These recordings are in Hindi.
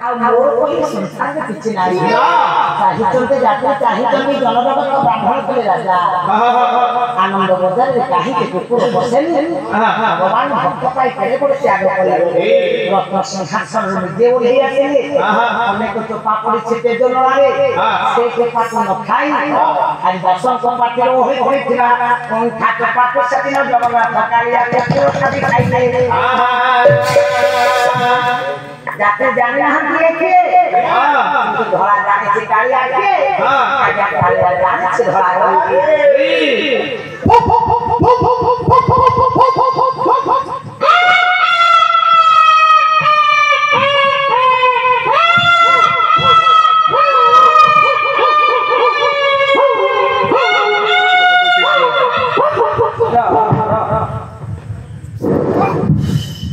ଆଉ ମୋର କହି ସଂସାରରେ କିଛି ନାହିଁ ଚାହିଁଛନ୍ତି ଜାତି ଚାହିଁଛନ୍ତି ଜନଜଗତ ବ୍ରାହ୍ମଣ ଥିଲେ ରାଜା ଆନନ୍ଦ ବଜାରରେ କାହିଁକି କୁକୁର ବସେନି ଭଗବାନ ଭକ୍ତ ପାଇ କେଡ଼େ ବଡ଼ ତ୍ୟାଗ କଲେ ରତ୍ନ ସିଂହାସନରୁ ନିଜେ ଓହ୍ଲେଇ ଆସିଲେ ଅନେକ ଚୋପା ପଡ଼ିଛି ତେଜ ନଳାରେ ସେ ଚୋପାକୁ ନ ଖାଇ ଆଜି ଦଶଙ୍କ ପାଟିରେ ଓହଳି ପଡ଼ିଥିବା କଣ୍ଠା ଚୋପାକୁ ସେଦିନ ଜଗନ୍ନାଥ କାଳିଆ କୁକୁର ଖାଲି ଖାଇଲେ जाते जाने हम किए थे तो धड़ा जाने से कालिया के आजा कालिया जाने से धड़ा के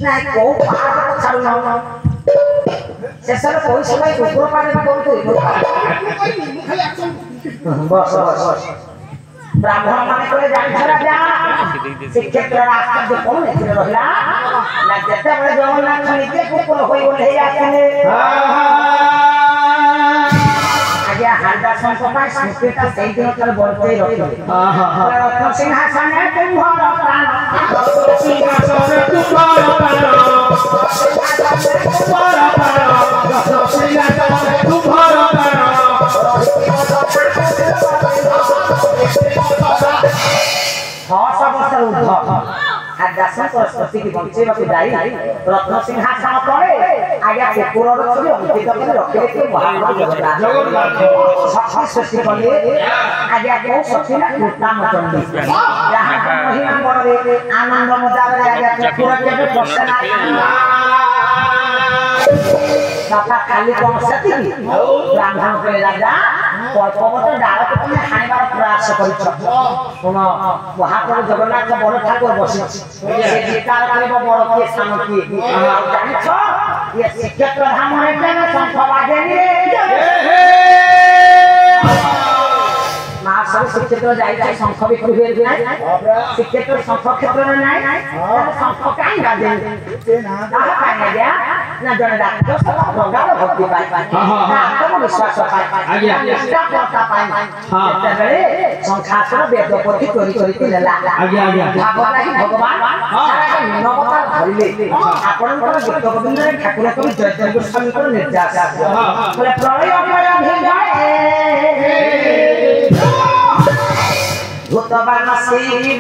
नहीं को बात छाड़ू ना शेषर कोई समय कुकुर पाने में बोलते बस बस ब्राह्मण माने कोले जान छरा जा शिक्षक रास्ता जो कोन एथिरे रहला ना जते बळे जगन्नाथ निजे कुकुर होई ओले आसले आज्ञा हांडा संसपाय स्मृतिता सेई दिन तले बोलते रखिले रत्न सिंहासन तुम्हार प्राण सिंहासन तुम्हार प्राण रत्न सिंहासन तले आज्ञा कुकुर छवि अंकित कर रखिले शक्ति सृष्टि कले आज्ञा को शक्ति ना कृष्णामचंडी जहाँ महिमा बड़े आनंद मजा आज्ञा कुकुर के पसना सफा खाली कौन सती ब्राह्मण के राजा पर्वत डाल को तुम हानिबार प्रयास करिछ सुन वहां पर जगन्नाथ बड़ ठाकुर बसी से विचार करबो बड़ के सान की जानिछ ये शिक्षक प्रधान होते ना संसभा देनी सब शिक्षक जाइए शंख बिक्री हुए शिक्षक शंख क्षेत्र में नहीं शंख कहीं गाजे ना जन डाक्टर प्रगाढ़ भक्ति पाए आत्मविश्वास पाए निष्ठापरता पाए शंखासन वेद पोथी चोरी चोरी भागवत भगवान नीनवता धरले आपणकर गीत गोविंद ठाकुर कवि जयदेव गोस्वामी निर्देश प्रलय भूतवान श्री